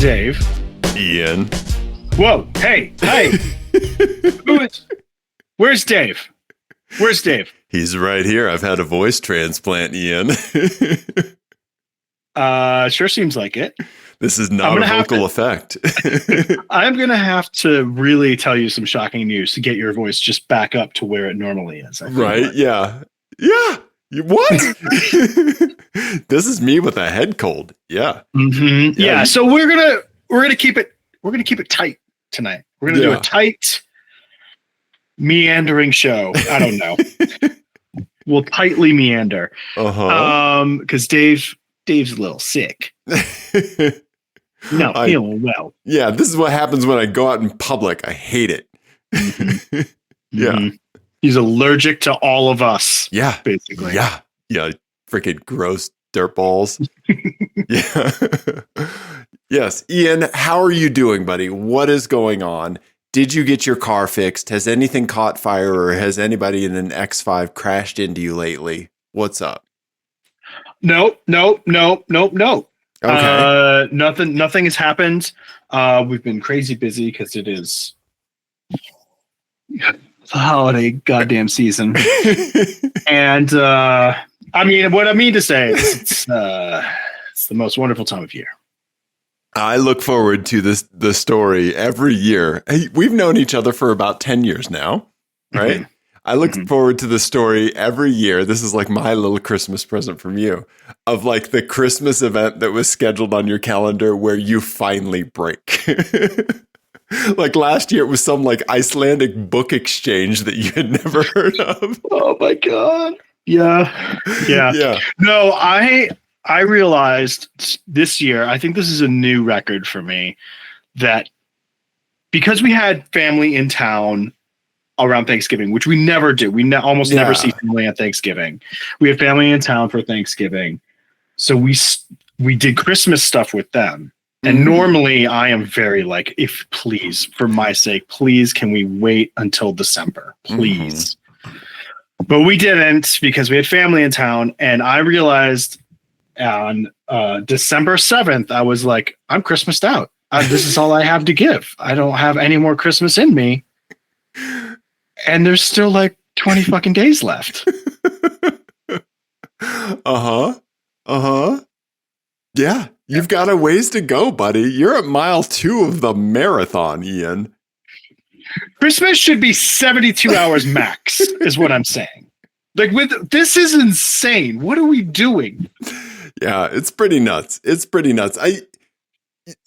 Dave. Ian. Whoa, hey. Where's Dave? Where's Dave? He's right here. I've had a voice transplant, Ian. Sure seems like it. This is not a vocal effect. I'm going to have to really tell you some shocking news to get your voice just back up to where it normally is. Right? Like. Yeah. Yeah. What? This is me with a head cold. Yeah. Mm-hmm. Yeah. So we're gonna keep it tight tonight. We're gonna do a tight, meandering show. I don't know. We'll tightly meander. Because Dave's a little sick. Not feeling well. Yeah. This is what happens when I go out in public. I hate it. Mm-hmm. Yeah. Mm-hmm. He's allergic to all of us. Yeah. Basically. Yeah. Yeah. Freaking gross dirt balls. Yeah. Yes. Ian, how are you doing, buddy? What is going on? Did you get your car fixed? Has anything caught fire or has anybody in an X5 crashed into you lately? What's up? Nope. Okay. Nothing has happened. We've been crazy busy because it is the holiday goddamn season. And I mean, what I mean to say is it's the most wonderful time of year. I look forward to the story every year. Hey, we've known each other for about 10 years now, right? Mm-hmm. I look forward to the story every year. This is like my little Christmas present from you of like the Christmas event that was scheduled on your calendar where you finally break. Like last year, it was some like Icelandic book exchange that you had never heard of. Oh my God. Yeah. No, I realized this year, I think this is a new record for me, that because we had family in town around Thanksgiving, which we never do. We almost never see family on Thanksgiving. We had family in town for Thanksgiving. So we did Christmas stuff with them. And normally I am very like, if please, for my sake, please, can we wait until December? Please. But we didn't because we had family in town. And I realized on December 7th, I was like, I'm Christmased out. This is all I have to give. I don't have any more Christmas in me. And there's still like 20 fucking days left. Yeah. You've got a ways to go, buddy. You're at mile 2 of the marathon, Ian. Christmas should be 72 hours max, is what I'm saying. Like, this is insane. What are we doing? Yeah, it's pretty nuts.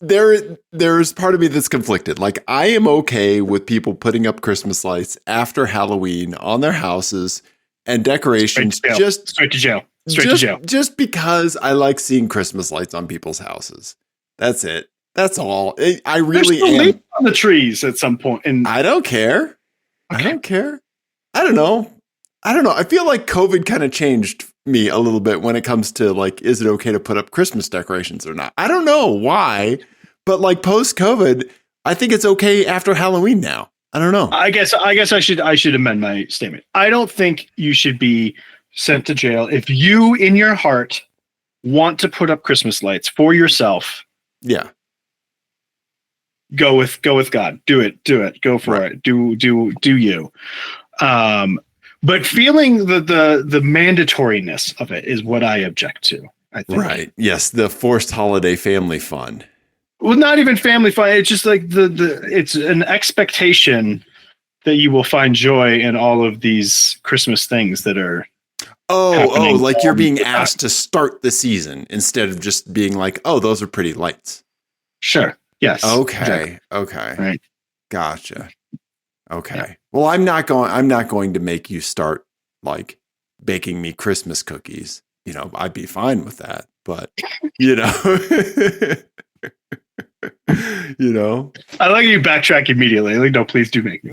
There's part of me that's conflicted. Like, I am okay with people putting up Christmas lights after Halloween on their houses and decorations. Straight to jail. Just because I like seeing Christmas lights on people's houses. That's it. That's all. I really am. Leaves on the trees at some point. And I don't care. Okay. I don't care. I don't know. I feel like COVID kind of changed me a little bit when it comes to like, is it okay to put up Christmas decorations or not? I don't know why, but like post COVID, I think it's okay after Halloween now. I don't know. I guess I should amend my statement. I don't think you should be sent to jail if you in your heart want to put up Christmas lights for yourself. Yeah. Go with God. Do it. Go for it. Do you. But feeling the mandatoriness of it is what I object to, I think. Right. Yes, the forced holiday family fun. Well, not even family fun. It's just like it's an expectation that you will find joy in all of these Christmas things that are like you're being asked to start the season instead of just being like, oh, those are pretty lights. Sure. Yes. Okay. Exactly. Okay. Right. Gotcha. Okay. Yeah. Well, I'm not going to make you start like baking me Christmas cookies. You know, I'd be fine with that, but you know, I like you backtrack immediately. Like, no, please do make me.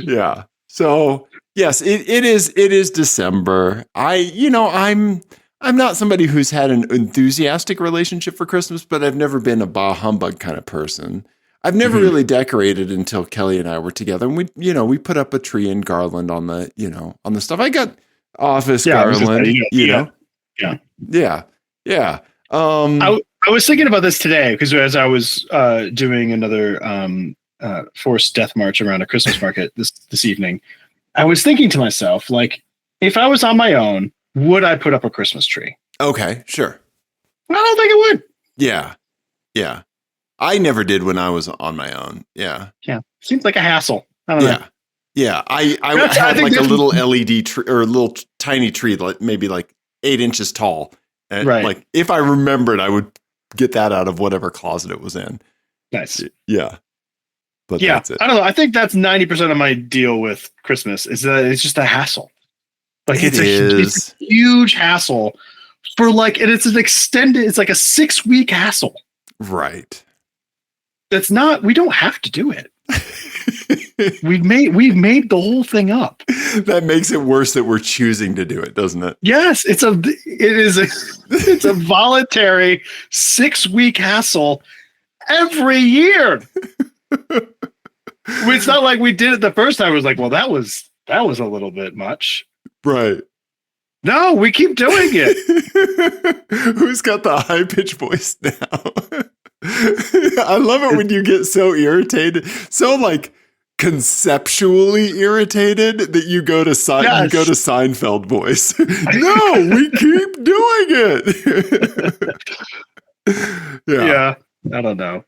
Yeah. So yes, it is December. I'm not somebody who's had an enthusiastic relationship for Christmas, but I've never been a bah humbug kind of person. I've never really decorated until Kelly and I were together, and we put up a tree and garland on the stuff. I got office garland, Yeah. Yeah. I was thinking about this today because as I was doing another forced death march around a Christmas market this evening, I was thinking to myself, like, if I was on my own, would I put up a Christmas tree? Okay, sure. I don't think I would. Yeah. Yeah. I never did when I was on my own. Yeah. Yeah. Seems like a hassle. I don't know. Yeah. I had like a little LED tree or a little tiny tree, like maybe like 8 inches tall. And right. Like if I remembered, I would get that out of whatever closet it was in. Nice. Yeah. But yeah, that's it. I don't know. I think that's 90% of my deal with Christmas is that it's just a hassle. Like it's a huge hassle for like, and it's like a 6-week hassle. Right. That's not, we don't have to do it. we've made the whole thing up. That makes it worse that we're choosing to do it, doesn't it? Yes, it's a voluntary 6-week hassle every year. It's not like we did it the first time. It was like, well, that was a little bit much. Right. No, we keep doing it. Who's got the high pitched voice now? I love it when you get so irritated, so like conceptually irritated that you go to Seinfeld voice. No, we keep doing it. Yeah, I don't know.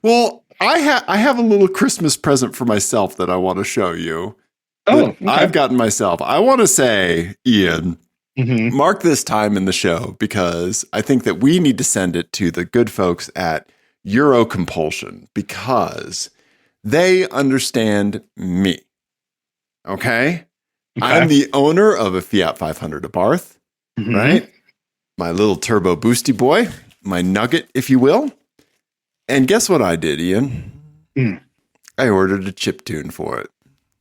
Well, I have a little Christmas present for myself that I want to show you. Oh, okay. I've gotten myself. I want to say, Ian, mark this time in the show because I think that we need to send it to the good folks at Euro Compulsion because they understand me. Okay? I'm the owner of a Fiat 500 Abarth, right? My little turbo boosty boy, my nugget, if you will. And guess what I did, Ian? I ordered a chiptune for it.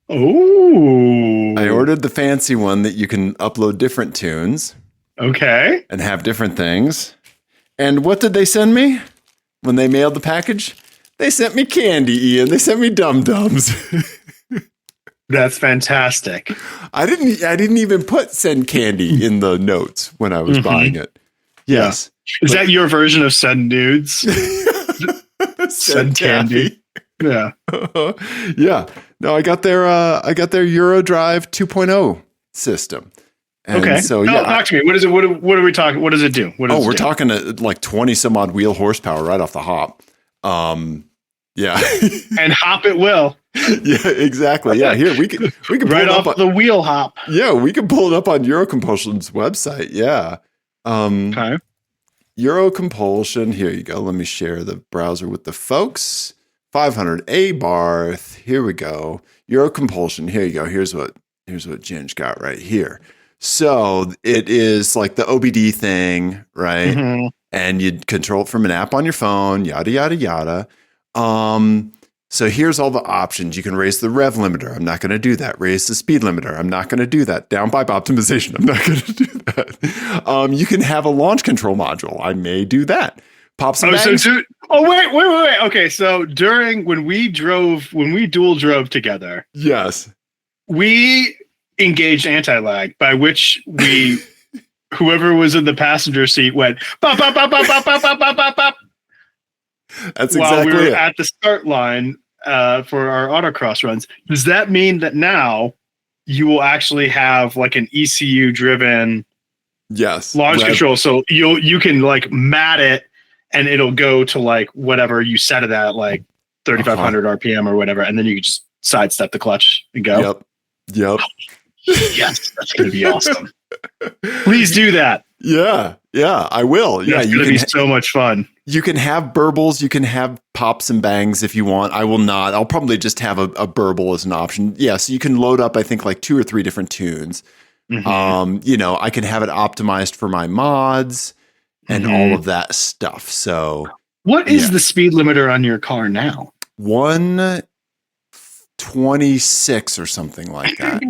Oh. I ordered the fancy one that you can upload different tunes. Okay. And have different things. And what did they send me when they mailed the package? They sent me candy, Ian. They sent me dum-dums. That's fantastic. I didn't even put send candy in the notes when I was buying it. Yes. Yeah. Is that your version of send nudes? Send candy. Yeah. Yeah. No, I got their Eurodrive 2.0 system. And okay. So talk to me. What is it? What are we talking? What does it do? We're talking like 20 some odd wheel horsepower right off the hop. Yeah. And hop it will. Yeah, exactly. Yeah. Here we can right off the wheel hop. Yeah, we can pull it up on Euro Compulsion's website. Yeah. Okay. Euro Compulsion. Here you go. Let me share the browser with the folks. 500 Abarth. Here we go. Euro Compulsion. Here you go. Here's what Ginge got right here. So it is like the OBD thing, right? And you control it from an app on your phone, yada, yada, yada. So here's all the options. You can raise the rev limiter. I'm not going to do that. Raise the speed limiter. I'm not going to do that. Downpipe optimization. I'm not going to do that. You can have a launch control module. I may do that. Pop some bangs. Wait. Okay, so when we dual drove together. Yes. We engaged anti-lag, by which whoever was in the passenger seat went bop, bop, bop, bop, bop, bop, bop, bop, bop. That's while exactly we were it. at the start line for our autocross runs. Does that mean that now you will actually have like an ECU driven launch control? So you can like mat it and it'll go to like whatever you set it at, like 3,500 RPM or whatever, and then you can just sidestep the clutch and go. Yep. Yes, that's going to be awesome. Please do that. Yeah, I will. That's going to be so much fun. You can have burbles. You can have pops and bangs if you want. I will not. I'll probably just have a burble as an option. Yeah, so you can load up, I think, like 2 or 3 different tunes. I can have it optimized for my mods and all of that stuff. So what is the speed limiter on your car now? 126 or something like that.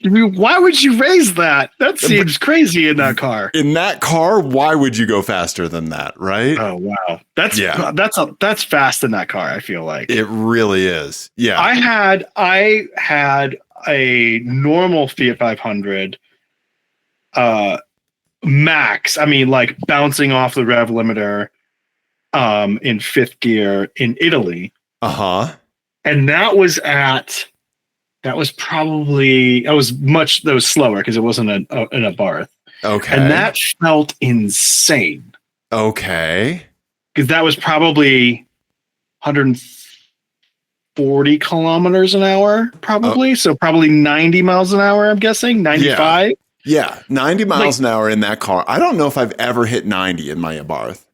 I mean, why would you raise that? That seems crazy in that car. In that car, why would you go faster than that, right? Oh wow, that's fast in that car. I feel like it really is. Yeah, I had a normal Fiat 500, max. I mean, like bouncing off the rev limiter in fifth gear in Italy. Uh-huh. And that was slower because it wasn't in a Barth. Okay. And that felt insane. Okay. Because that was probably 140 kilometers an hour, probably. So probably 90 miles an hour, I'm guessing. 95. Yeah. 90 miles an hour in that car. I don't know if I've ever hit 90 in my Abarth.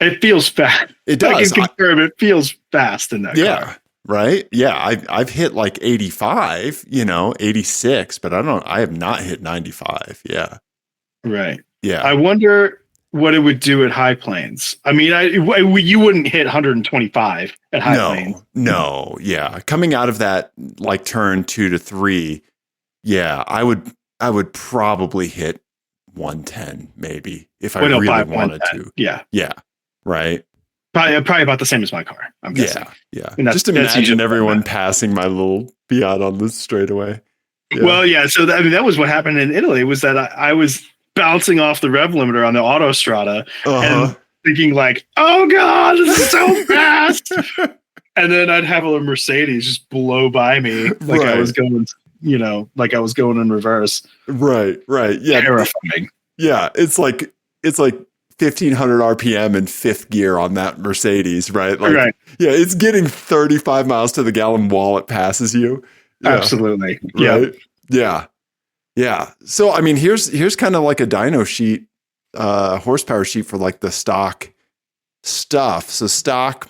It feels fast. It does. I can confirm it feels fast in that car. Right? Yeah, I've hit like 85, 86, but I have not hit 95. Yeah. Right. Yeah. I wonder what it would do at high planes. I mean, you wouldn't hit 125 at high planes. No. Yeah. Coming out of that like turn 2 to 3, yeah, I would probably hit 110 maybe if I really wanted to. Yeah. Yeah. Right. Probably about the same as my car, I'm guessing. Yeah. Just imagine everyone passing my little Fiat on the straightaway. Yeah. Well, yeah. So that was what happened in Italy. Was that I was bouncing off the rev limiter on the autostrada and thinking like, "Oh God, this is so fast!" And then I'd have a Mercedes just blow by me like I was going, like I was going in reverse. Right. Yeah. Terrifying. Yeah. It's like 1,500 RPM in fifth gear on that Mercedes, right? Like, yeah, it's getting 35 miles to the gallon while it passes you. Yeah. Absolutely. Right? Yeah. So, I mean, here's kind of like a dyno sheet, horsepower sheet for like the stock stuff. So stock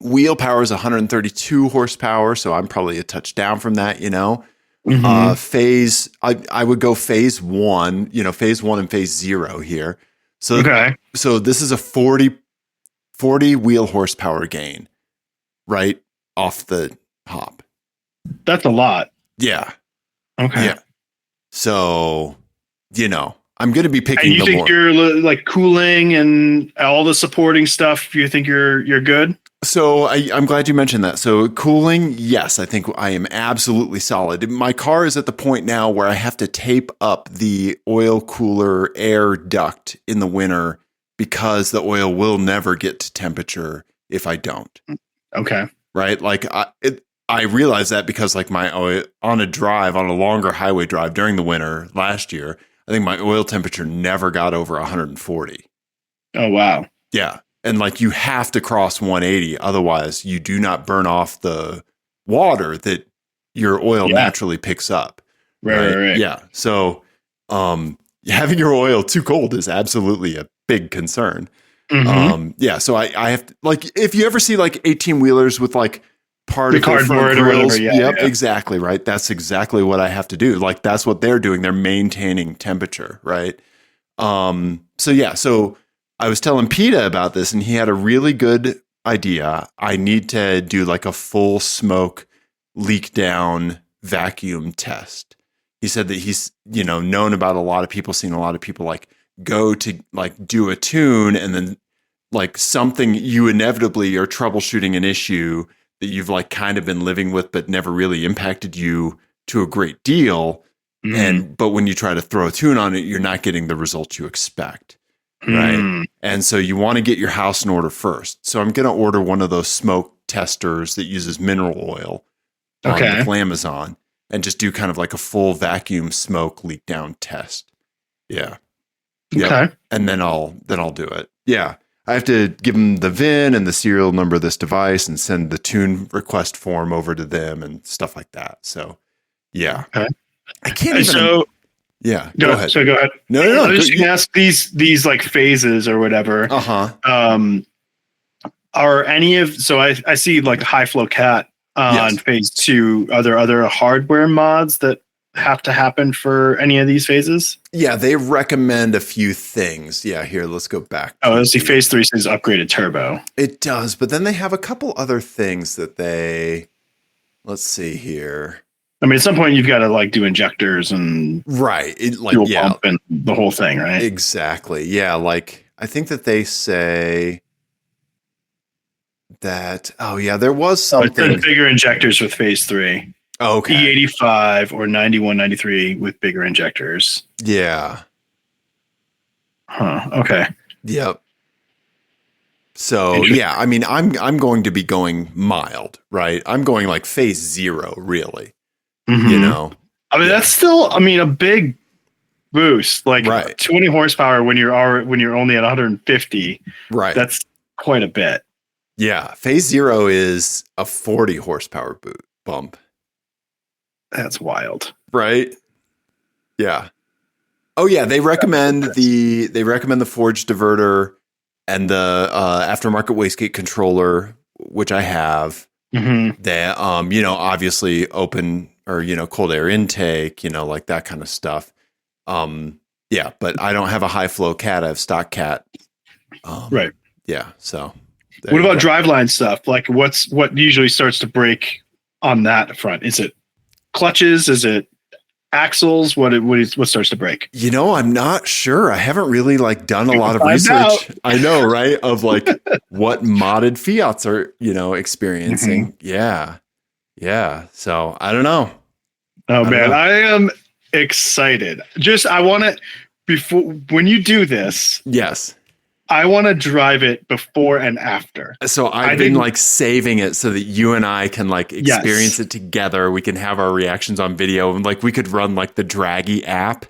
wheel power is 132 horsepower. So I'm probably a touch down from that, Mm-hmm. Phase, I would go phase 1, phase 1 and phase 0 here. So, so this is a 40 wheel horsepower gain right off the hop. That's a lot. Yeah. Okay. Yeah. So, I'm going to be picking. And you think you're like cooling and all the supporting stuff? You think you're good? So I'm glad you mentioned that. So cooling, yes, I think I am absolutely solid. My car is at the point now where I have to tape up the oil cooler air duct in the winter because the oil will never get to temperature if I don't. Okay. Right. Like I realize that because like my oil on a longer highway drive during the winter last year, I think my oil temperature never got over 140. Oh, wow. Yeah. And like you have to cross 180. Otherwise, you do not burn off the water that your oil naturally picks up. Right. Yeah. So having your oil too cold is absolutely a big concern. Mm-hmm. Yeah. So I have to, like, if you ever see like 18 wheelers with like particle front grills. Yep. Exactly. Right. That's exactly what I have to do. Like that's what they're doing. They're maintaining temperature. Right. So I was telling PETA about this and he had a really good idea. I need to do like a full smoke leak down vacuum test. He said that he's, known about a lot of people, seen a lot of people like go to like do a tune and then like something you inevitably are troubleshooting an issue that you've like kind of been living with, but never really impacted you to a great deal. Mm. But when you try to throw a tune on it, you're not getting the results you expect. Right. And so you want to get your house in order first. So I'm going to order one of those smoke testers that uses mineral oil on Amazon and just do kind of like a full vacuum smoke leak down test. Yeah. Okay. And then I'll do it. Yeah. I have to give them the VIN and the serial number of this device and send the tune request form over to them and stuff like that. So yeah. Okay. I can't even. Yeah. Go ahead. So go ahead. No. I was just going to ask these like phases or whatever. Are any of, so I see like high flow cat on phase 2. Are there other hardware mods that have to happen for any of these phases? Yeah, they recommend a few things. Yeah, here, let's go back. I see phase 3 says upgraded turbo. It does, but then they have a couple other things that let's see here. I mean, at some point you've got to like do injectors and fuel pump and the whole thing, right? Exactly. Yeah. Like I think that they say that, there was something. It's bigger injectors with phase 3. Oh, okay. E85 or 9193 with bigger injectors. Yeah. Huh. Okay. Yep. So yeah, I mean, I'm going to be going mild, right? I'm going like phase 0, really. Mm-hmm. You know, I mean, that's still, I mean, a big boost. Like 20 horsepower when you're only at 150. Right. That's quite a bit. Yeah, phase 0 is a 40 horsepower bump. That's wild. Right? Yeah. Oh yeah, they recommend the forged diverter and the aftermarket wastegate controller, which I have. Mm-hmm. They obviously open or cold air intake, like that kind of stuff. Yeah, but I don't have a high flow cat, I have stock cat. Right. Yeah, so what about driveline stuff? Like what usually starts to break on that front? Is it clutches? Is it axles? What starts to break? I'm not sure. I haven't really done a lot of research. I know, right? Of what modded Fiats are, experiencing. Mm-hmm. Yeah. So I don't know. Oh man, I am excited. I want to, before when you do this. Yes. I want to drive it before and after. So I've been saving it so that you and I can experience it together. We can have our reactions on video, and we could run the Draggy app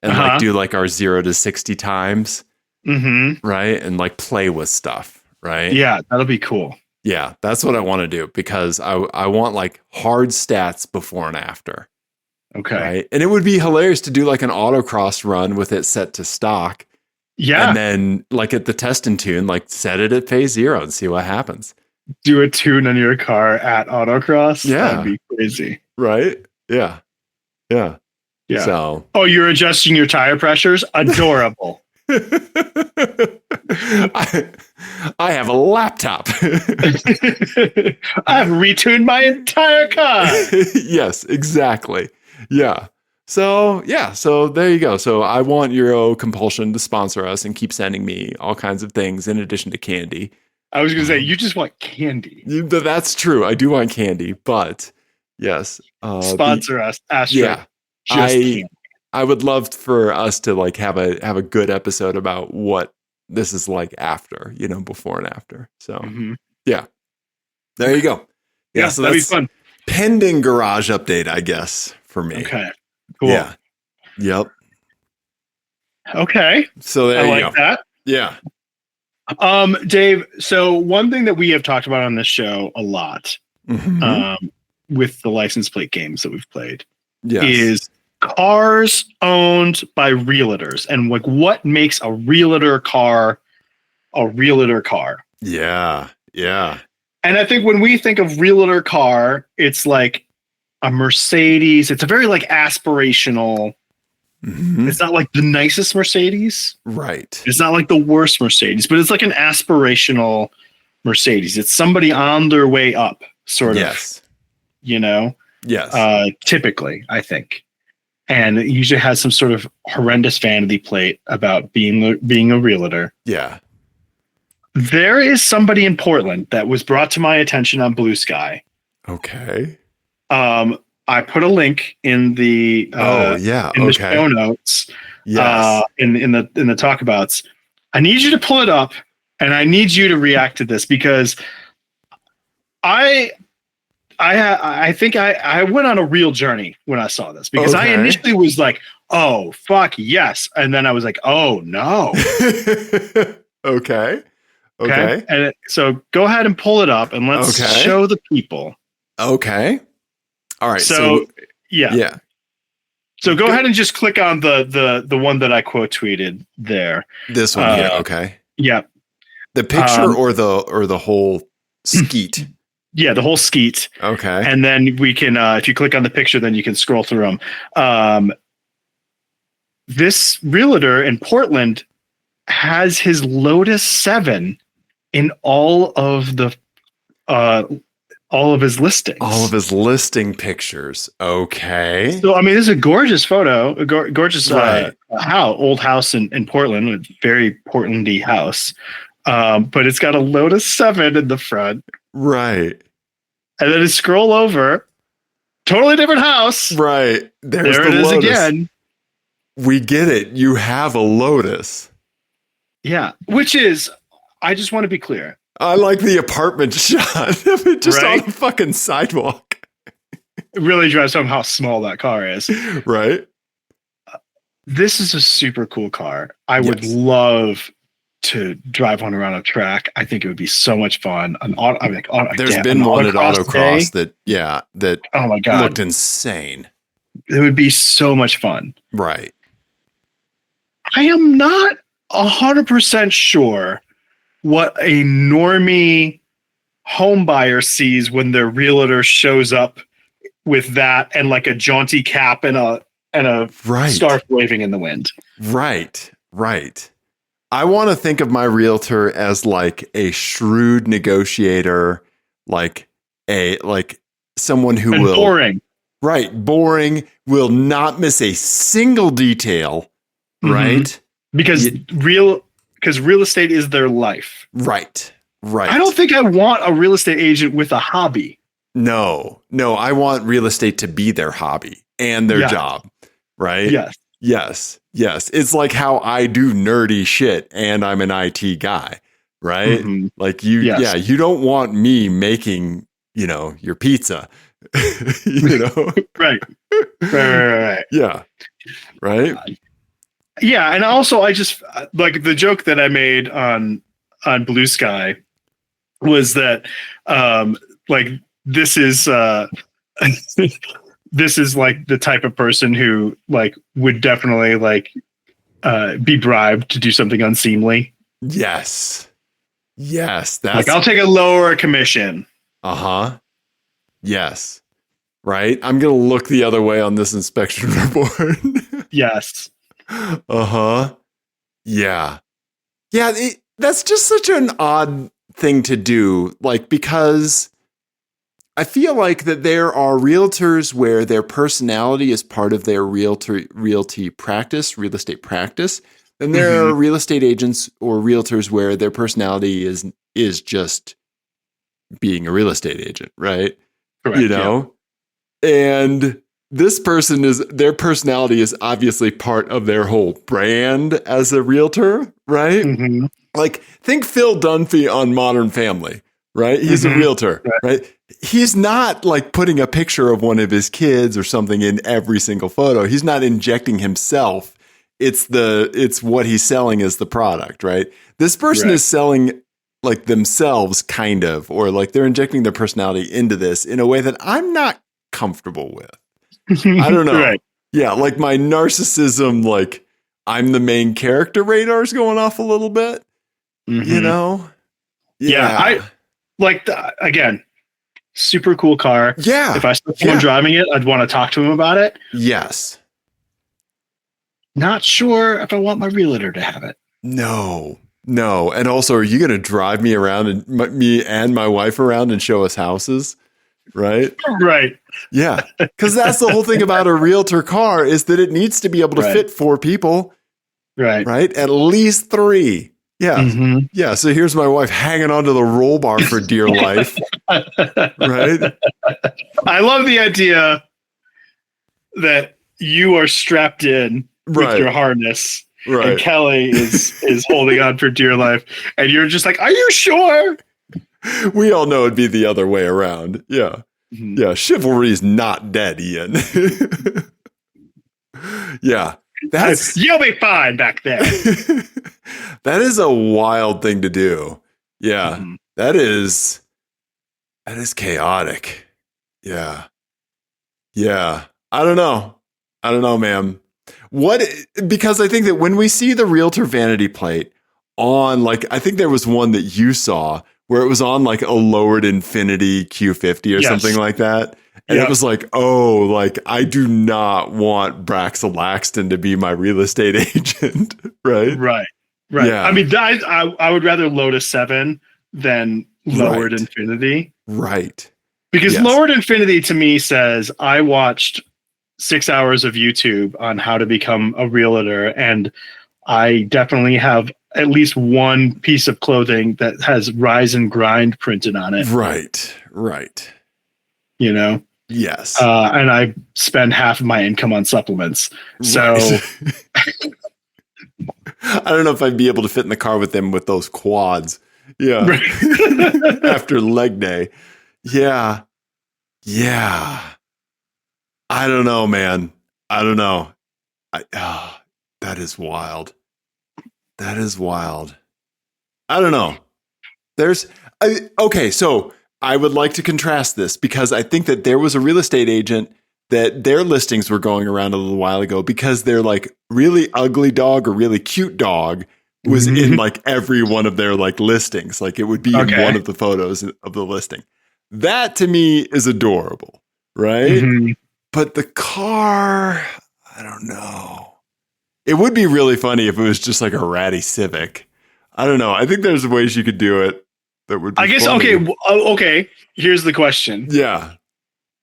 and do our 0 to 60 times. Mm-hmm. Right. And play with stuff. Right. Yeah. That'll be cool. Yeah. That's what I want to do because I want hard stats before and after. Okay. Right. And it would be hilarious to do an autocross run with it set to stock. Yeah. And then at the test and tune, set it at phase 0 and see what happens. Do a tune on your car at autocross. Yeah. That'd be crazy. Right. Yeah. So. Oh, you're adjusting your tire pressures? Adorable. I have a laptop. I've retuned my entire car. Yes, exactly. Yeah. So there you go. So I want Euro Compulsion to sponsor us and keep sending me all kinds of things in addition to candy. I was going to say, you just want candy. That's true. I do want candy, but yes. Sponsor us. Yeah. I would love for us to have a good episode about what this is after, before and after. So yeah, there you go. Yeah. So that'd be fun. Pending garage update, I guess, for me. Okay. Cool. Yeah. Yep. Okay. So there you go. That. Yeah. Dave, so one thing that we have talked about on this show a lot, with the license plate games that we've played, is cars owned by realtors and what makes a realtor car a realtor car. Yeah. And I think when we think of realtor car, it's a Mercedes. It's a very aspirational. Mm-hmm. It's not the nicest Mercedes. Right. It's not the worst Mercedes, but it's an aspirational Mercedes. It's somebody on their way up, sort of. Yes. Typically, I think. And it usually has some sort of horrendous vanity plate about being a realtor. Yeah. There is somebody in Portland that was brought to my attention on Blue Sky. Okay. I put a link in the the show notes. Yes. In the talkabouts. I need you to pull it up and I need you to react to this because I think I went on a real journey when I saw this because I initially was oh fuck yes, and then I was oh no. Okay. And so go ahead and pull it up and let's show the people. Okay. All right. So yeah. So go ahead and just click on the one that I quote tweeted there. This one here. Okay. Yeah. The picture or the whole skeet. Yeah, the whole skeet. Okay. And then we can, if you click on the picture, then you can scroll through them. This realtor in Portland has his Lotus 7 in all of his listings. All of his listing pictures. Okay. So, I mean, this is a gorgeous photo, gorgeous old house in Portland, a very Portlandy house. But it's got a Lotus 7 in the front. Right. And then you scroll over, totally different house. Right. There it is Lotus. Again. We get it. You have a Lotus. Yeah. Which is, I just want to be clear. I like the apartment shot of it just Right? on the fucking sidewalk. It really drives home how small that car is. Right? This is a super cool car. I would Yes. love to drive one around a track. I think it would be so much fun. There's been one at Autocross day. that Oh my God. looked insane. It would be so much fun. Right. I am not 100% sure what a normie home buyer sees when their realtor shows up with that and like a jaunty cap and a scarf waving in the wind. Right. I want to think of my realtor as like a shrewd negotiator, like someone who will boring. Right, boring, will not miss a single detail, right? Because real estate is their life. Right. I don't think I want a real estate agent with a hobby. No, I want real estate to be their hobby and their job, right? Yes. It's like how I do nerdy shit and I'm an IT guy, right? Like you don't want me making, your pizza, Right. Yeah. Right. Yeah. And also I just like the joke that I made on Blue Sky was that, like, this is this is like the type of person who like would definitely like be bribed to do something unseemly. Yes. That's like, I'll take a lower commission. Yes. Right. I'm going to look the other way on this inspection report. Yes. Yeah. That's just such an odd thing to do. Like, because I feel like that there are realtors where their personality is part of their real estate practice. And there are real estate agents or realtors where their personality is just being a real estate agent, right? Correct, And this person their personality is obviously part of their whole brand as a realtor, right? Like, think Phil Dunphy on Modern Family, right? He's a realtor, right? He's not like putting a picture of one of his kids or something in every single photo. He's not injecting himself. It's what he's selling as the product, right? This person is selling like themselves, kind of, or like they're injecting their personality into this in a way that I'm not comfortable with. I don't know. Right. Yeah, like my narcissism, like I'm the main character radar is going off a little bit. Yeah, I like again, super cool car. Yeah. If I saw someone driving it, I'd want to talk to him about it. Yes. Not sure if I want my realtor to have it. No. And also, are you going to drive me around and me and my wife around and show us houses? Right. Yeah. Because that's the whole thing about a realtor car is that it needs to be able to fit 4 people. Right. At least 3. Yeah. Yeah. So here's my wife hanging onto the roll bar for dear life. Right. I love the idea that you are strapped in with your harness. And Kelly is holding on for dear life. And you're just like, are you sure? We all know it'd be the other way around. Yeah. Yeah. Chivalry is not dead, Ian. Yeah. You'll be fine back there. That is a wild thing to do. Yeah. That is chaotic. Yeah. I don't know, ma'am. Because I think that when we see the realtor vanity plate on, like, I think there was one that you saw where it was on like a lowered Infinity Q50 or something like that. And it was like, oh, like, I do not want Braxel Laxton to be my real estate agent. Right. Yeah. I mean, I would rather Lotus 7 than lowered Infinity. Right. Because lowered Infinity to me says, I watched 6 hours of YouTube on how to become a realtor, and I definitely have at least one piece of clothing that has Rise and Grind printed on it. Right. Yes. And I spend half of my income on supplements. So I don't know if I'd be able to fit in the car with them with those quads. Yeah. Right. After leg day. Yeah. Yeah. I don't know, man. I don't know. That is wild. That is wild. I don't know. Okay, so I would like to contrast this because I think that there was a real estate agent that their listings were going around a little while ago because their like really ugly dog or really cute dog was in like every one of their like listings. Like it would be in one of the photos of the listing. That to me is adorable, right? Mm-hmm. But the car, I don't know. It would be really funny if it was just like a ratty Civic. I don't know. I think there's ways you could do it that would be funny. Okay. Here's the question. Yeah.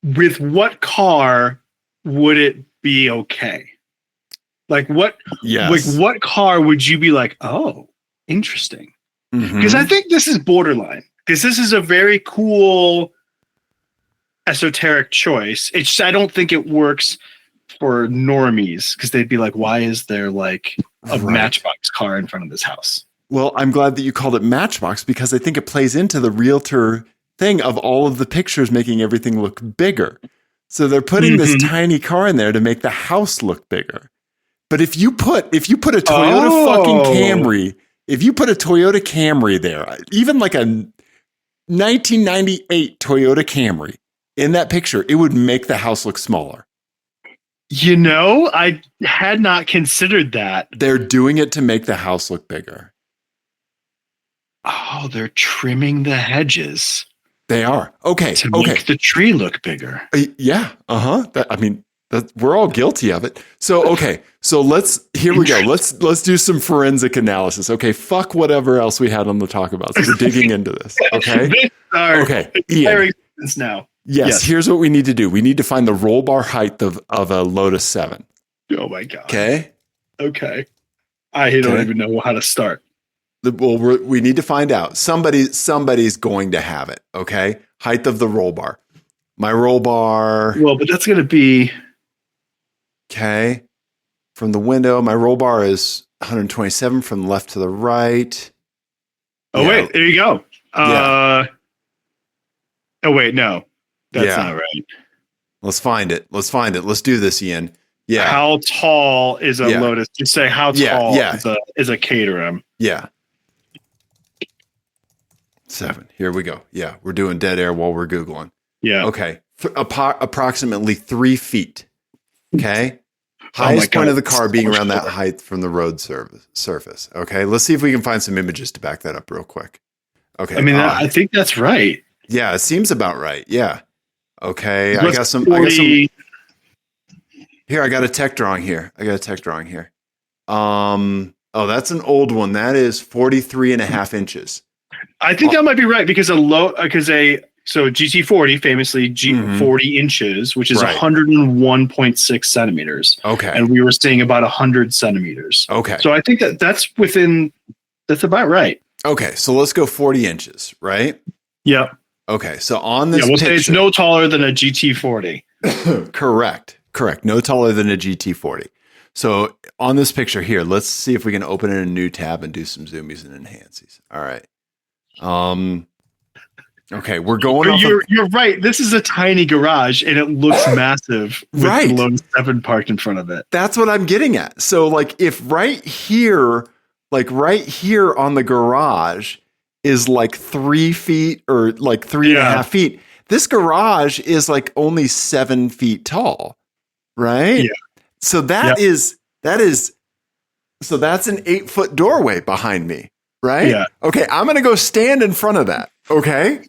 With what car would it be okay? Like what car would you be like, oh, interesting? Because I think this is borderline. Because this is a very cool esoteric choice. It's just, I don't think it works for normies because they'd be like, why is there like a Matchbox car in front of this house? Well, I'm glad that you called it Matchbox because I think it plays into the realtor thing of all of the pictures making everything look bigger. So they're putting this tiny car in there to make the house look bigger. But if you put a Toyota fucking Camry, if you put a Toyota Camry there, even like a 1998 Toyota Camry in that picture, it would make the house look smaller. You know, I had not considered that. They're doing it to make the house look bigger. Oh, they're trimming the hedges. They are. Okay. To make the tree look bigger. Yeah. We're all guilty of it. So, okay. So here we go. Let's do some forensic analysis. Okay. Fuck whatever else we had on the talk about. So we're digging into this. Okay. Okay. Ian. Now. Yes. Here's what we need to do. We need to find the roll bar height of a Lotus 7. Oh my God. Okay. Okay. I don't even know how to start. We need to find out. Somebody's going to have it. Okay. Height of the roll bar. My roll bar. Well, but that's going to be. Okay. From the window, my roll bar is 127 from left to the right. Oh, wait. There you go. Oh, wait. No. That's not right. Let's find it. Let's do this, Ian. Yeah. How tall is a Lotus? Just say how tall is a Caterham. Yeah. 7. Here we go. Yeah. We're doing dead air while we're Googling. Yeah. Okay. Approximately 3 feet. Okay. Highest point of the car being around that height from the road surface. Okay. Let's see if we can find some images to back that up real quick. Okay. I mean, I think that's right. Yeah. It seems about right. Yeah. Okay. I got some. Here, I got a tech drawing here. Oh, that's an old one. That is 43.5 inches. I think that might be right because GT40 famously 40 inches, which is 101.6 centimeters. Okay. And we were seeing about 100 centimeters. Okay. So I think that's about right. Okay. So let's go 40 inches, right? Yep. Okay. So on this we'll say it's no taller than a GT40. Correct. No taller than a GT40. So on this picture here, let's see if we can open in a new tab and do some zoomies and enhances. All right. Okay, we're going off. You're right. This is a tiny garage, and it looks massive with the Lotus 7 parked in front of it. That's what I'm getting at. So, like, if right here on the garage is like 3 feet or like 3.5 feet, this garage is like only 7 feet tall, right? Yeah. So that's an 8-foot doorway behind me, right? Yeah. Okay, I'm gonna go stand in front of that. Okay.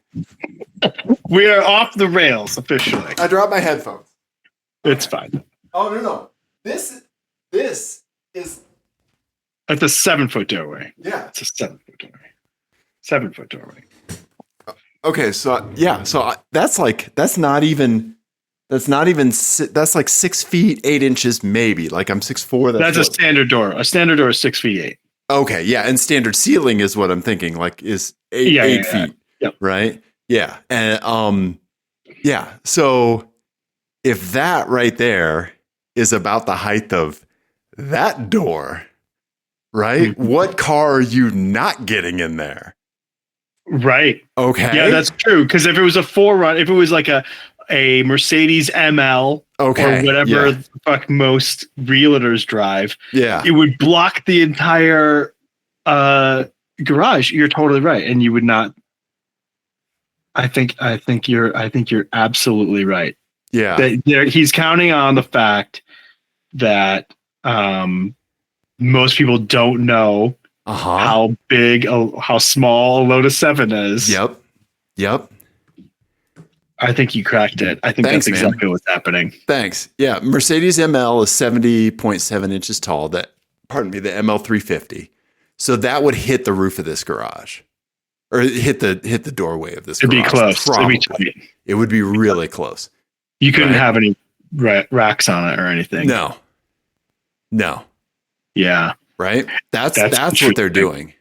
We are off the rails officially. I dropped my headphones. It's fine. Oh no. This is It's a 7-foot doorway. Yeah. It's a 7-foot doorway. 7-foot doorway. Okay, so that's like 6 feet 8 inches maybe. Like I'm 6'4". That's a standard door. A standard door is 6 feet 8. Okay, yeah, and standard ceiling is what I'm thinking. Like is 8 feet. Yep. Right? Yeah. And so if that right there is about the height of that door, right? Mhm. What car are you not getting in there? Right. Okay. Yeah, that's true. Because if it was a Forerunner, if it was like a Mercedes ML or whatever the fuck most realtors drive, it would block the entire garage. You're totally right, and you would not. I think you're absolutely right. Yeah. That he's counting on the fact that most people don't know how big, how small a Lotus 7 is. Yep. I think you cracked it. I think that's exactly what's happening. Thanks. Yeah. Mercedes ML is 70.7 inches tall. The ML 350. So that would hit the roof of this garage. Or hit the doorway of this garage. It'd be close. Probably. It would be really close. You couldn't have any racks on it or anything. No. Yeah. Right? That's what they're doing.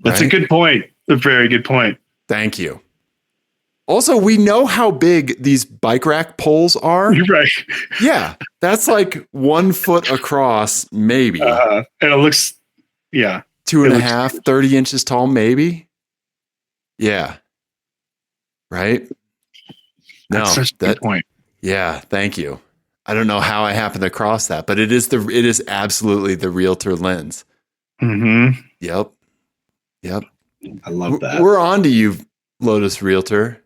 That's a good point. A very good point. Thank you. Also, we know how big these bike rack poles are. You're right. Yeah. That's like 1 foot across, maybe. And it looks, 2.5, 30 inches tall, maybe. Yeah. Right? That's such a good point. Yeah, thank you. I don't know how I happened across that, but it is absolutely the realtor lens. Mm-hmm. Yep. I love that. We're on to you, Lotus Realtor.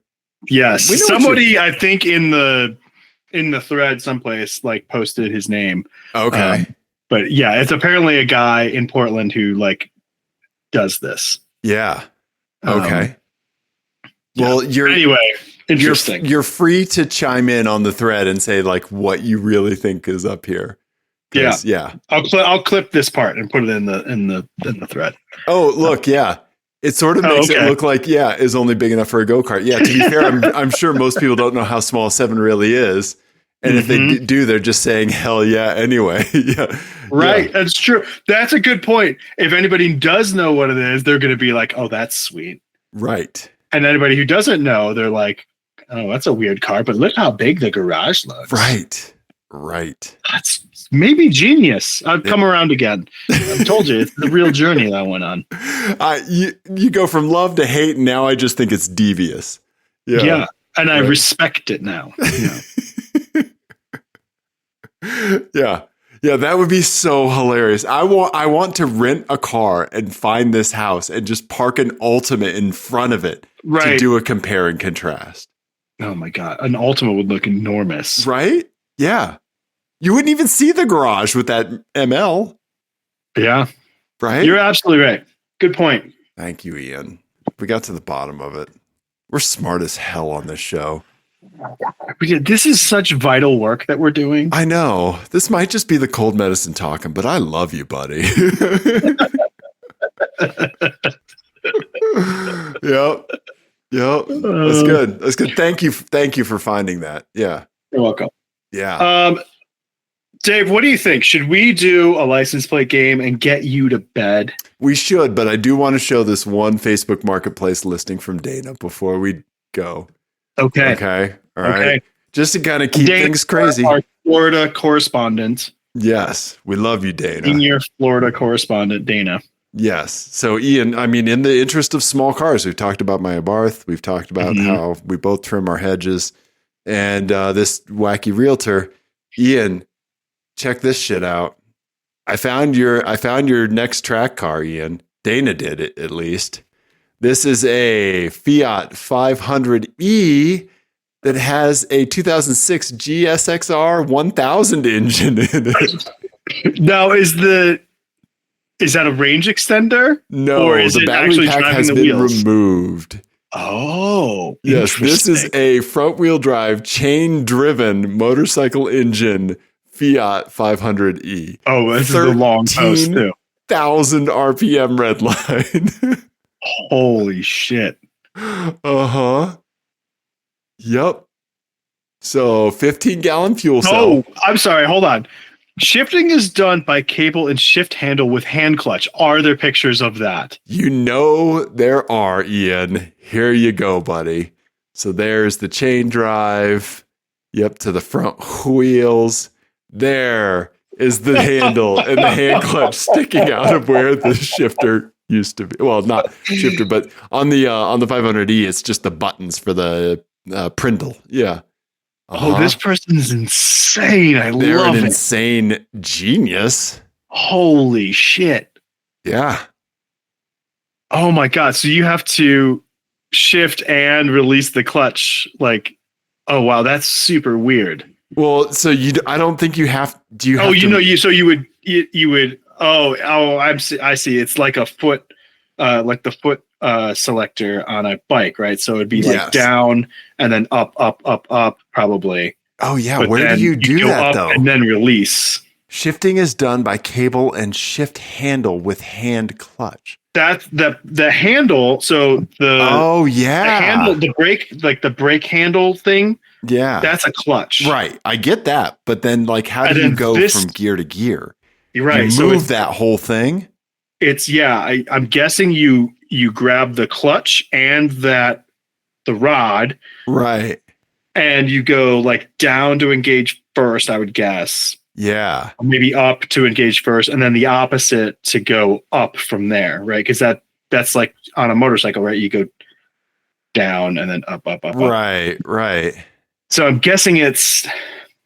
Yes. Somebody, I think in the thread someplace, like, posted his name. Okay. But yeah, it's apparently a guy in Portland who, like, does this. Yeah. Okay. Well, anyway, interesting. You're free to chime in on the thread and say, like, what you really think is up here. Yeah. I'll clip this part and put it in the thread. Oh, look, yeah. It sort of makes it look like, is only big enough for a go-kart. Yeah, to be fair, I'm sure most people don't know how small a 7 really is. And if they do, they're just saying, hell yeah, anyway. Yeah. Right. Yeah. That's true. That's a good point. If anybody does know what it is, they're going to be like, oh, that's sweet. Right. And anybody who doesn't know, they're like, oh, that's a weird car, but look how big the garage looks. Right. That's maybe genius. I've come around again. I told you, it's the real journey that I went on. You go from love to hate, and now I just think it's devious. Yeah. And I respect it now. Yeah. Yeah, that would be so hilarious. I want to rent a car and find this house and just park an Ultimate in front of it to do a compare and contrast. Oh my God. An Ultimate would look enormous. Right? Yeah. You wouldn't even see the garage with that ML. Yeah. Right? You're absolutely right. Good point. Thank you, Ian. We got to the bottom of it. We're smart as hell on this show. This is such vital work that we're doing. I know. This might just be the cold medicine talking, but I love you, buddy. Yep. That's good. Thank you for finding that. Yeah. You're welcome. Yeah. Dave, what do you think? Should we do a license plate game and get you to bed? We should, but I do want to show this one Facebook Marketplace listing from Dana before we go. Okay. All right. Just to kind of keep things crazy. Our Florida correspondent. Yes. We love you, Dana. Senior Florida correspondent, Dana. Yes. So, Ian, I mean, in the interest of small cars, we've talked about my Abarth. We've talked about how we both trim our hedges. And this wacky realtor, Ian, check this shit out. I found your next track car, Ian. Dana did it, at least. This is a Fiat 500e that has a 2006 GSXR 1000 engine in it. Now, is that a range extender? No, or is the it battery pack has been removed. Oh, yes. This is a front wheel drive, chain driven motorcycle engine Fiat 500e. Oh, this is a long post too. 1,000 RPM red line. Holy shit. Yep. So 15-gallon fuel cell. Oh, I'm sorry. Hold on. Shifting is done by cable and shift handle with hand clutch. Are there pictures of that? You know there are, Ian. Here you go, buddy. So there's the chain drive. Yep, to the front wheels. There is the handle and the hand clutch sticking out of where the shifter used to be. Well, not shifter, but on the 500E, it's just the buttons for the Prindle. Yeah. Oh, this person is insane. They're love an it. insane genius. Holy shit. Yeah. Oh my God. So you have to shift and release the clutch. Like, oh wow, that's super weird. Well, so I don't think you have. Do you? You would. I see. It's like a foot, like the foot selector on a bike, right? So it'd be like down and then up, probably. Oh yeah. But where do you do that though? And then release. Shifting is done by cable and shift handle with hand clutch. That's the handle. So the brake, like the brake handle thing. Yeah, that's a clutch. Right. I get that. But then like, how do you go from gear to gear? You're right. You move that whole thing. I'm guessing you grab the clutch and the rod. Right. And you go like down to engage first, I would guess. Yeah. Or maybe up to engage first, and then the opposite to go up from there, right? Because that's like on a motorcycle, right? You go down and then up. Right, right. So I'm guessing it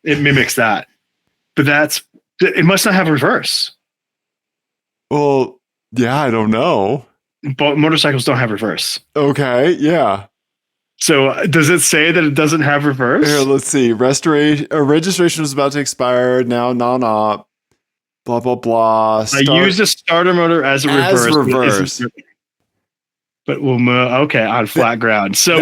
mimics that, but it must not have reverse. Well, yeah, I don't know. But motorcycles don't have reverse. Okay, yeah. So does it say that it doesn't have reverse? Here, let's see. Registration was about to expire. Now non-op. Blah, blah, blah. I used a starter motor as a reverse. But we'll on flat ground. So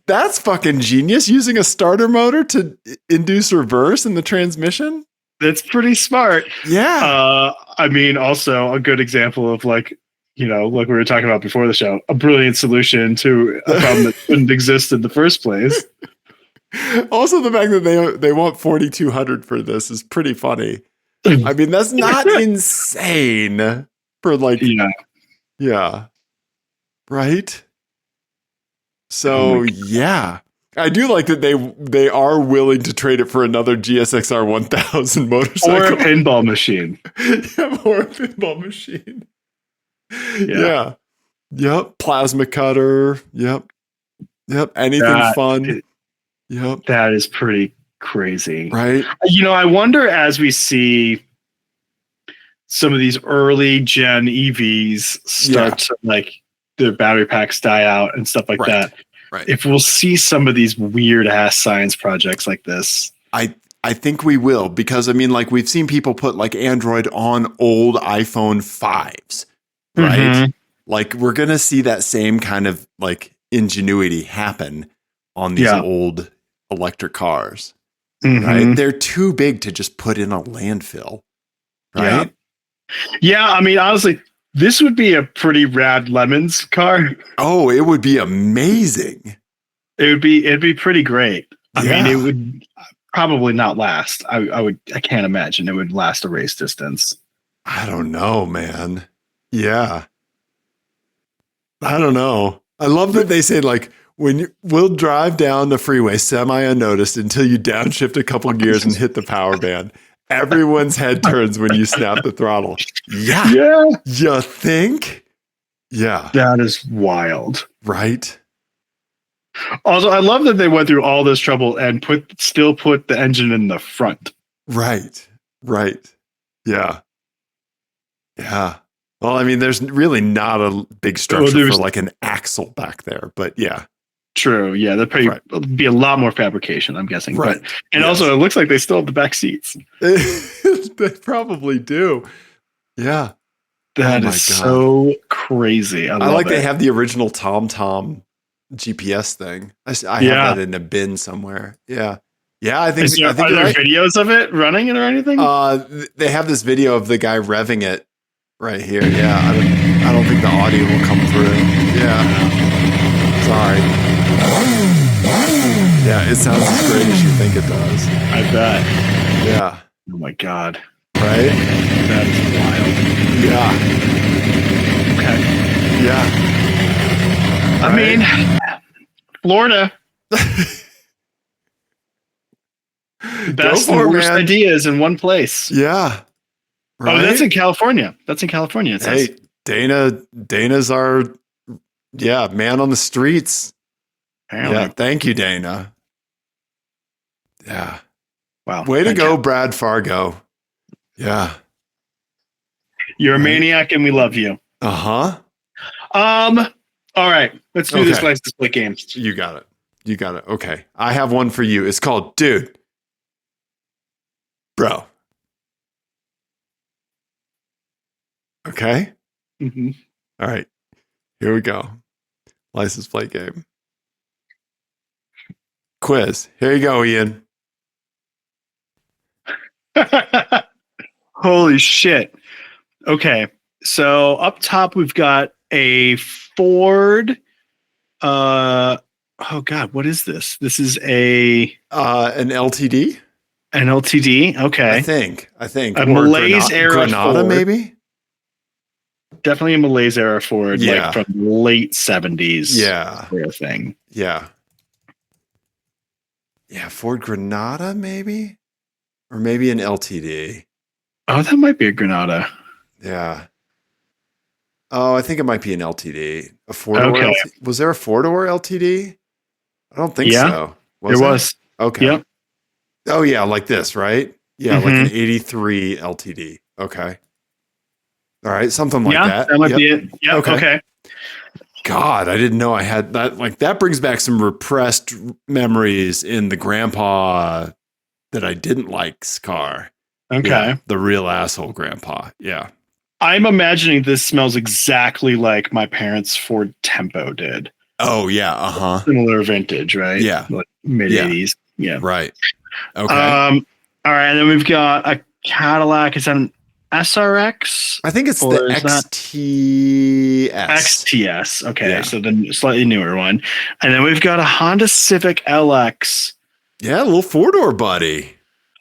that's fucking genius. Using a starter motor to induce reverse in the transmission. That's pretty smart. Yeah. I mean, also a good example of like we were talking about before the show, a brilliant solution to a problem that couldn't exist in the first place. Also, the fact that they want 4,200 for this is pretty funny. I mean, that's not insane for like, yeah. Right. So I do like that they are willing to trade it for another GSXR 1000 motorcycle or a pinball machine. Or a pinball machine. Yeah. Yep. Plasma cutter. Yep. Anything fun. Yep. That is pretty crazy. Right. I wonder as we see some of these early gen EVs start to like their battery packs die out and stuff like that. Right. If we'll see some of these weird ass science projects like this. I think we will, because I mean, like we've seen people put like Android on old iPhone 5s. Right. Mm-hmm. Like we're going to see that same kind of like ingenuity happen on these old electric cars. Mm-hmm. Right. They're too big to just put in a landfill. Right. Yeah. I mean, honestly, this would be a pretty rad Lemons car. Oh, it would be amazing. It'd be pretty great. I mean, it would probably not last. I can't imagine it would last a race distance. I don't know, man. Yeah. I don't know. I love that they say like we'll drive down the freeway semi unnoticed until you downshift a couple gears and hit the power band. Everyone's head turns when you snap the throttle. Yeah. You think? Yeah. That is wild. Right. Also, I love that they went through all this trouble and still put the engine in the front. Right. Yeah. Well, I mean, there's really not a big structure for like an axle back there, but yeah. True. Yeah, there'd be a lot more fabrication, I'm guessing. Right. And also, it looks like they still have the back seats. They probably do. Yeah. That is so crazy. I love they have the original TomTom GPS thing. I have that in a bin somewhere. Yeah. Yeah, I think. Are there videos of it running or anything? They have this video of the guy revving it right here. Yeah, I don't think the audio will come through. Yeah. Sorry. Yeah, it sounds as great as you think it does. I bet. Yeah. Oh my God. Right? That is wild. Yeah. Okay. Yeah. I mean, Florida. Best and worst ideas in one place. Yeah. Right? Oh, that's in California. That's in California. It says. Hey, Dana's our man on the streets. Apparently. Yeah, thank you, Dana. Yeah. Wow. Way to go, Brad Fargo. Yeah. You're a maniac and we love you. Uh-huh. All right. Let's do this license plate game. You got it. Okay. I have one for you. It's called Dude. Bro. Okay? Mm-hmm. All right. Here we go. License plate game. Quiz. Here you go, Ian. Holy shit. Okay. So up top we've got a Ford. Oh God, what is this? This is an LTD? An LTD. Okay. I think. A Malaise era Granada, Ford. maybe? Definitely a Malaise era Ford, Yeah. like from the late 70s. Yeah. Sort of thing. Yeah. Yeah, Ford Granada, maybe? Or maybe an LTD. Oh, that might be a Granada. Yeah. Oh, I think it might be an LTD. A four-door Okay. Was there a four-door LTD? I don't think Yeah, so. There was. Okay. Yep. Oh, yeah, like this, right? Yeah, like an 83 LTD. Okay. All right, something like that. That might be it. Yeah. Okay. God, I didn't know I had that. Like, that brings back some repressed memories in the grandpa that I didn't like's car. Okay. Yeah, the real asshole grandpa. Yeah. I'm imagining this smells exactly like my parents' Ford Tempo did. Oh, yeah. Uh-huh. Similar vintage, right? Yeah. Like mid-80s. Yeah. Right. Okay. All right. And then we've got a Cadillac. Is that an SRX? I think it's or the is that XTS. XTS. Okay. Yeah. So the slightly newer one. And then we've got a Honda Civic LX. Yeah, a little four-door buddy.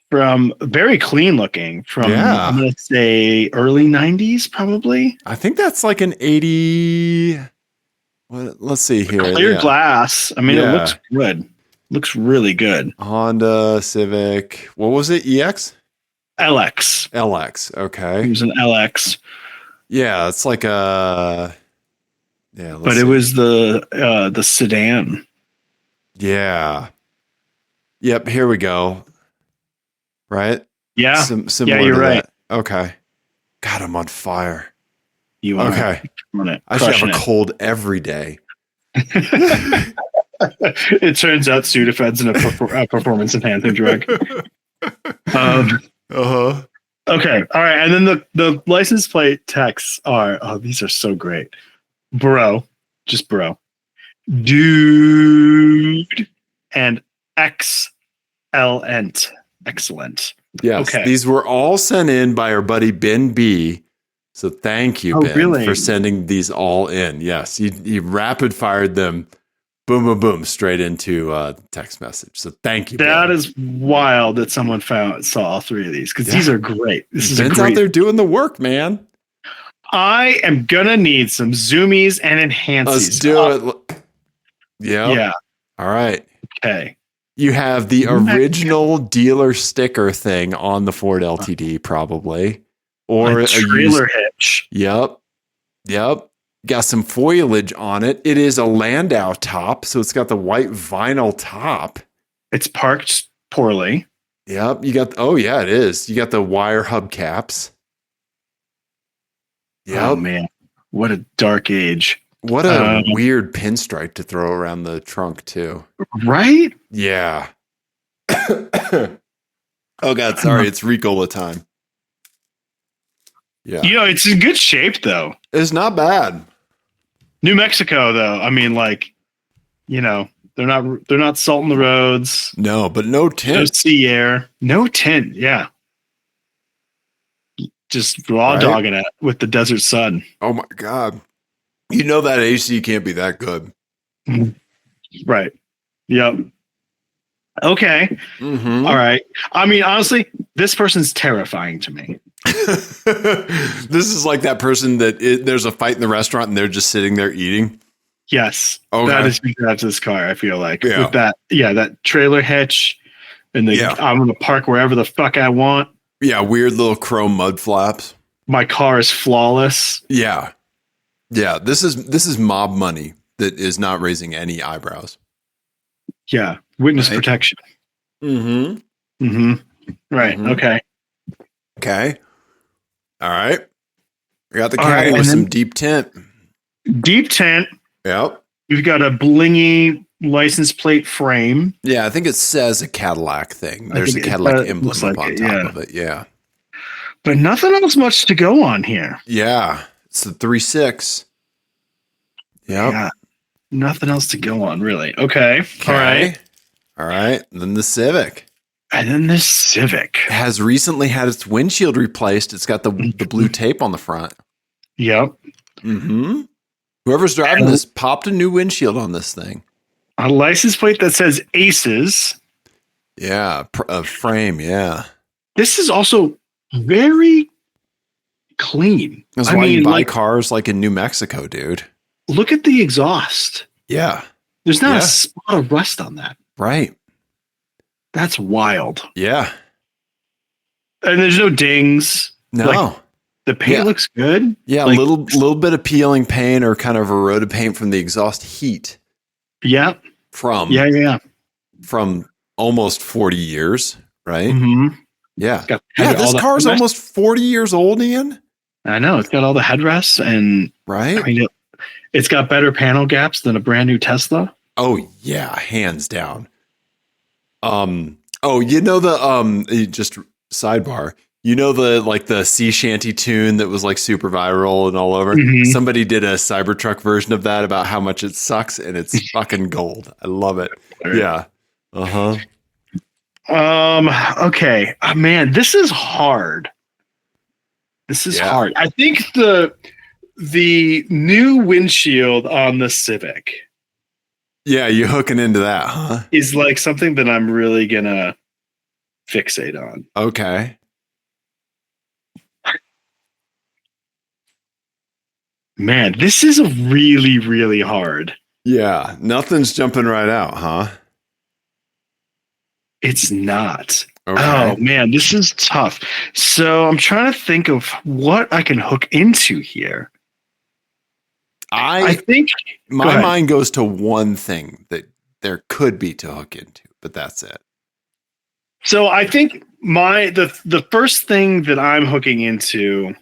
From very clean looking from, I'm going to say early 90s, probably. I think that's like an 80. Let's see here. Clear glass. I mean, it looks good. Looks really good. Honda Civic. What was it? EX? LX. LX. Okay. It was an LX. Yeah, it's like a. Yeah, but it was the sedan. Yeah. Yep. Here we go. Right? Yeah. Similar you're to right. That. Okay. God, I'm on fire. You are. Okay. I should have a cold every day. It turns out Sudafed's a performance enhancing drug. Uh-huh. Okay. All right. And then the license plate texts are, these are so great. Bro. Just bro. Dude. And excellent. Excellent. Yes. Okay. These were all sent in by our buddy Ben B. So thank you, Ben, for sending these all in. Yes. He rapid fired them. Boom, boom, boom, straight into text message. So thank you. That Ben. is wild that someone saw all three of these, because these are great. This is Ben's out there doing the work, man. I am gonna need some zoomies and enhances. Let's do it. Yeah. All right. Okay. You have the original dealer sticker thing on the Ford LTD, probably, or a trailer hitch. Yep. Got some foliage on it. It is a Landau top, so it's got the white vinyl top. It's parked poorly. Yep. You got. Oh yeah, it is. You got the wire hubcaps. Yep. Oh man, what a dark age. What a weird pinstripe to throw around the trunk too. Right? Yeah. Oh God, sorry. It's Ricola time. Yeah. It's in good shape though. It's not bad. New Mexico though. I mean, like, they're not salting the roads. No, but no tint. No sea air. No tint. Yeah. Just raw dogging it with the desert sun. Oh my God. That AC can't be that good. Right. Yep. Okay. Mm-hmm. All right. I mean, honestly, this person's terrifying to me. This is like that person that there's a fight in the restaurant and they're just sitting there eating. Yes. Okay. That is this car, I feel like. Yeah. With that trailer hitch and I'm going to park wherever the fuck I want. Yeah, weird little chrome mud flaps. My car is flawless. Yeah. Yeah, this is mob money that is not raising any eyebrows. Yeah, witness protection. Mm-hmm. Mm-hmm. Right. Mm-hmm. Okay. Okay. All right. We got the caddy with some deep tint. Deep tint. Yep. We've got a blingy license plate frame. Yeah, I think it says a Cadillac thing. There's a Cadillac emblem up on top of it. Yeah. But nothing else much to go on here. Yeah. It's the 3.6. Yep. Yeah. Nothing else to go on, really. Okay. All right. All right. And then the Civic. Has recently had its windshield replaced. It's got the blue tape on the front. Yep. Mm-hmm. Whoever's driving this popped a new windshield on this thing. A license plate that says Aces. Yeah. A frame. Yeah. This is also very clean. That's why you buy cars like in New Mexico, dude. Look at the exhaust. Yeah. There's not a spot of rust on that. Right. That's wild. Yeah. And there's no dings. No. The paint looks good. Yeah, a little bit of peeling paint or kind of eroded paint from the exhaust heat. Yeah. From almost 40 years, right? Mm-hmm. Yeah. This car's almost 40 years old, Ian. I know. It's got all the headrests and right. I mean, it's got better panel gaps than a brand new Tesla. Oh yeah, hands down. Just sidebar. You know the sea shanty tune that was like super viral and all over? Mm-hmm. Somebody did a Cybertruck version of that about how much it sucks, and it's fucking gold. I love it. Yeah. Uh-huh. Okay. Man, this is hard. Hard. I think the new windshield on the Civic. Yeah, you hooking into that, huh? Is like something that I'm really gonna fixate on. Okay. Man, this is really, really hard. Yeah, nothing's jumping right out, huh? It's not. Okay. Oh, man, this is tough. So I'm trying to think of what I can hook into here. I think my mind goes to one thing that there could be to hook into, but that's it. So I think the first thing that I'm hooking into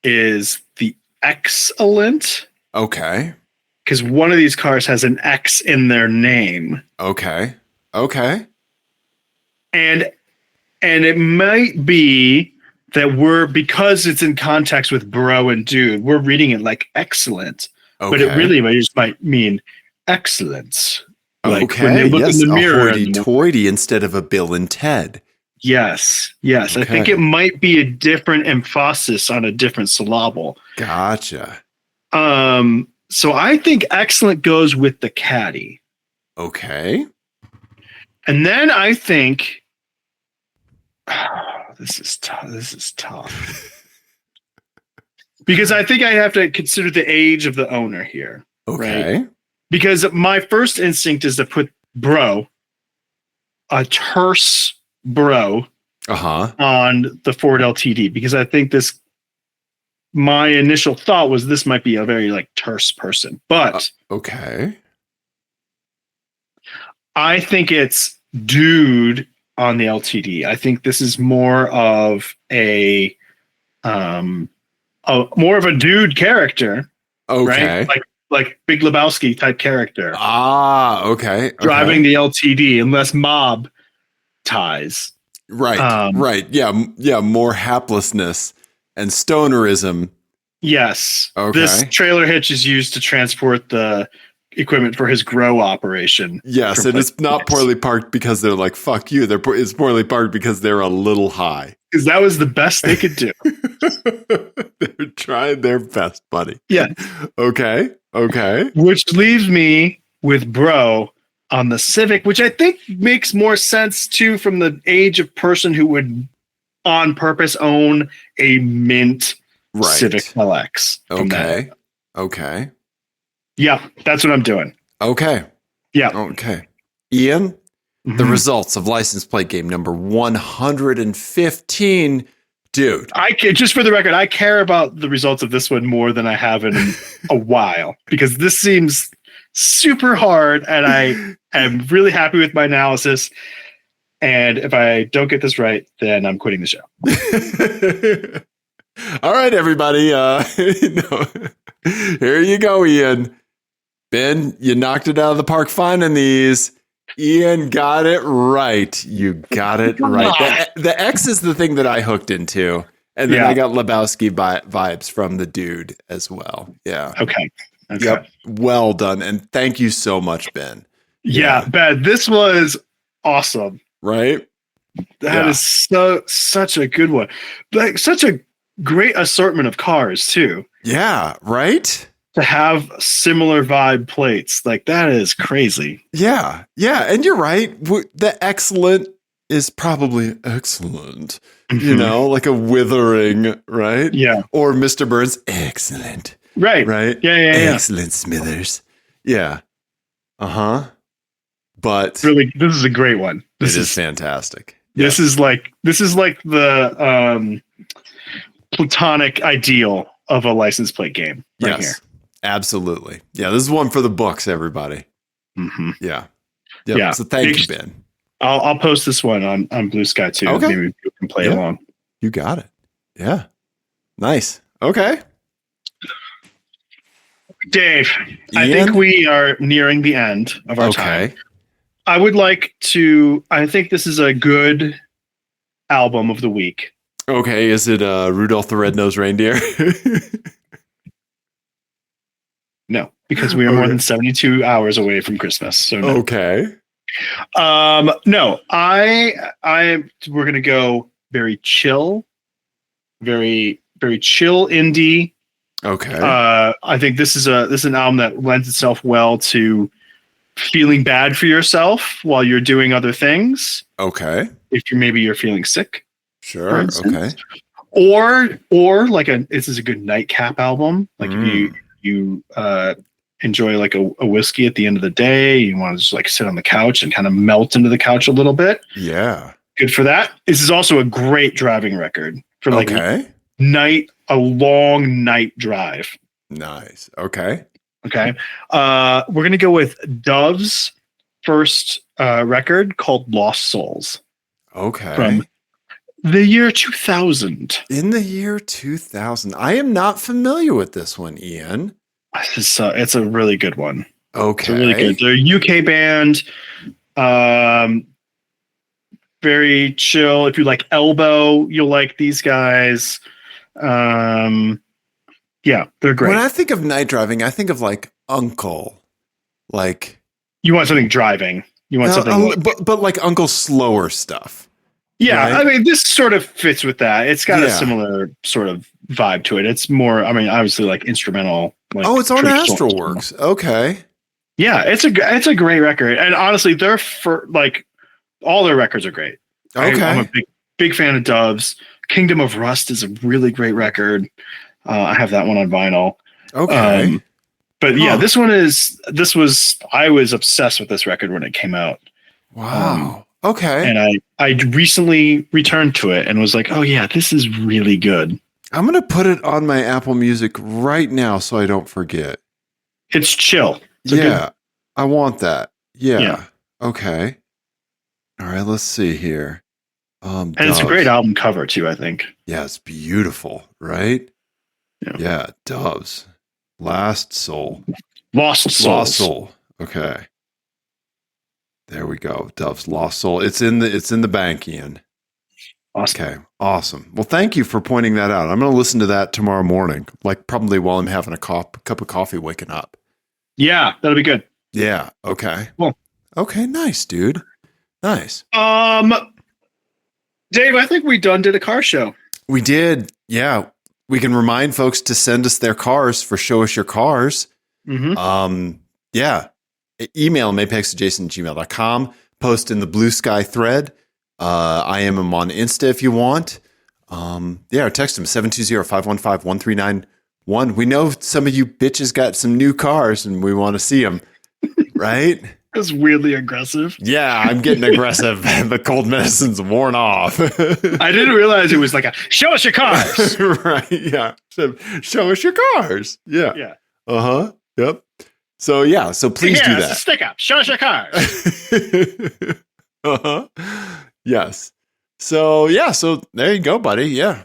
is the excellent. Okay. Because one of these cars has an X in their name. Okay. And it might be that because it's in context with bro and dude, we're reading it like excellent. Okay. But it really just might mean excellence. Like when you look in the mirror. A hoity-toity instead of a Bill and Ted. Yes. Okay. I think it might be a different emphasis on a different syllable. Gotcha. So I think excellent goes with the caddy. Okay. And then I think this is tough. Because I think I have to consider the age of the owner here. Okay. Right? Because my first instinct is to put a terse bro on the Ford LTD, because I think my initial thought was this might be a very like terse person, but okay. I think it's dude on the LTD. I think this is more of a dude character. Okay. Right? Like Big Lebowski type character. Okay. Driving the LTD and less mob ties. Right. Right. Yeah. More haplessness and stonerism. Yes. Okay. This trailer hitch is used to transport the equipment for his grow operation. Yes, and it's not poorly parked because they're like, fuck you. It's poorly parked because they're a little high. Because that was the best they could do. They're trying their best, buddy. Yeah. Okay. Which leaves me with bro on the Civic, which I think makes more sense too from the age of person who would on purpose own a mint Civic LX. Okay. Yeah, that's what I'm doing. Okay. Yeah. Okay. Ian, the results of license plate game number 115. Dude, just for the record, I care about the results of this one more than I have in a while, because this seems super hard, and I am really happy with my analysis. And if I don't get this right, then I'm quitting the show. All right, everybody. Here you go, Ian. Ben, you knocked it out of the park finding these. Ian got it right. You got it right. The X is the thing that I hooked into. And then I got Lebowski vibes from the dude as well. Yeah. Okay. Yep. Well done. And thank you so much, Ben. Yeah, Ben, this was awesome. Right? That is such a good one. Like, such a great assortment of cars, too. Yeah, right? To have similar vibe plates. Like, that is crazy. Yeah. Yeah. And you're right. The excellent is probably excellent. You know, like a withering, right? Yeah. Or Mr. Burns, excellent. Right. Right? Yeah. Excellent, Smithers. Yeah. Uh-huh. But really, this is a great one. This is fantastic. This is like the platonic ideal of a license plate game. Right here. Absolutely. Yeah, this is one for the books, everybody. Yeah. Yep. Yeah. So thank you, Ben. I'll post this one on Blue Sky too. Okay. Maybe you can play along. You got it. Yeah. Nice. Okay. Dave, I think we are nearing the end of our time. I would like to, I think this is a good album of the week. Okay. Is it Rudolph the Red-Nosed Reindeer? No, because we are more than 72 hours away from Christmas. So no. Okay. No, we're going to go very chill, very, very chill indie. Okay. I think this is an album that lends itself well to feeling bad for yourself while you're doing other things. Okay. If you're feeling sick. Sure. Okay. Or like this is a good nightcap album. Like if you enjoy like a whiskey at the end of the day, you want to just like sit on the couch and kind of melt into the couch a little bit. Yeah. Good for that. This is also a great driving record for like a long night drive. Nice. Okay. Okay. We're going to go with Dove's first record called Lost Souls. Okay. From the year 2000. In the year 2000. I am not familiar with this one, Ian. It's a really good one. Okay. It's really good. They're a UK band. Very chill. If you like Elbow, you'll like these guys. Yeah, they're great. When I think of night driving, I think of like Uncle. Like, you want something driving. You want something but like Uncle's slower stuff. Yeah, right? I mean, this sort of fits with that. It's got a similar sort of vibe to it. It's more, I mean, obviously like instrumental. Like it's on Astralworks. Okay. Yeah, it's a great record. And honestly, all their records are great. Okay. I'm a big fan of Dove's. Kingdom of Rust is a really great record. I have that one on vinyl. Okay. But yeah, I was obsessed with this record when it came out. Wow. Okay. And I recently returned to it and was like, oh yeah, this is really good. I'm going to put it on my Apple Music right now so I don't forget. It's chill. I want that. Yeah. Okay. All right, let's see here. And it's a great album cover too, I think. Yeah, it's beautiful, right? Yeah, Doves. Lost Soul. Okay. There we go. Dove's Lost Soul. It's in the bank, Ian. Awesome. Okay. Awesome. Well, thank you for pointing that out. I'm going to listen to that tomorrow morning, like probably while I'm having a cup of coffee waking up. Yeah, that'll be good. Yeah. Okay. Cool. Okay. Nice, dude. Nice. Dave, I think we did a car show. We did. Yeah. We can remind folks to send us their cars for Show Us Your Cars. Yeah. Email them, apexadjacent@gmail.com. Post in the Blue Sky thread. I am on Insta if you want. Or text them 720-515-1391. We know some of you bitches got some new cars and we want to see them. Right? That's weirdly aggressive. Yeah, I'm getting aggressive. The cold medicine's worn off. I didn't realize it was like a show us your cars. Right. Yeah. So, show us your cars. Yeah. Yeah. Uh-huh. Yep. So yeah, so please do that. Stick up. Show us your cars. Uh-huh. Yes. So yeah, so there you go, buddy. Yeah.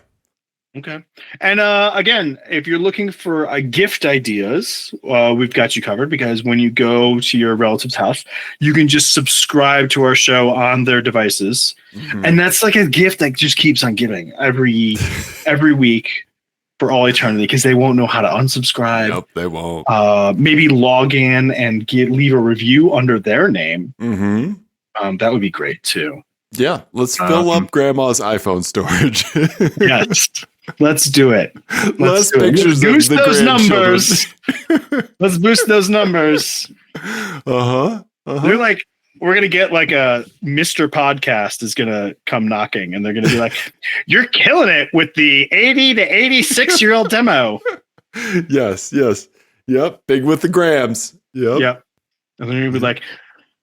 Okay. And again, if you're looking for gift ideas, we've got you covered, because when you go to your relative's house, you can just subscribe to our show on their devices. Mm-hmm. And that's like a gift that just keeps on giving every week for all eternity, because they won't know how to unsubscribe. Nope, they won't. Maybe log in and leave a review under their name. Mm-hmm. That would be great too. Yeah, let's fill up Grandma's iPhone storage. Yes. Let's do it. Less pictures boost of the those numbers. Let's boost those numbers. They're like, we're gonna get like a Mr. Podcast is gonna come knocking, and they're gonna be like, "You're killing it with the 80 to 86-year-old demo." Yes. Yep. Big with the grams. Yep. And then you'd be like,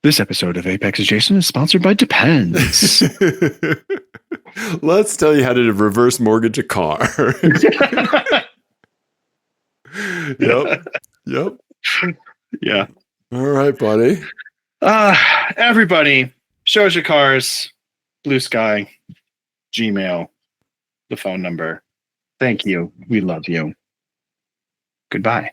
"This episode of Apex Adjacent is sponsored by Depends." Let's tell you how to reverse mortgage a car. Yep. Yeah. All right, buddy. Everybody, show us your cars, Blue Sky, Gmail, the phone number. Thank you. We love you. Goodbye.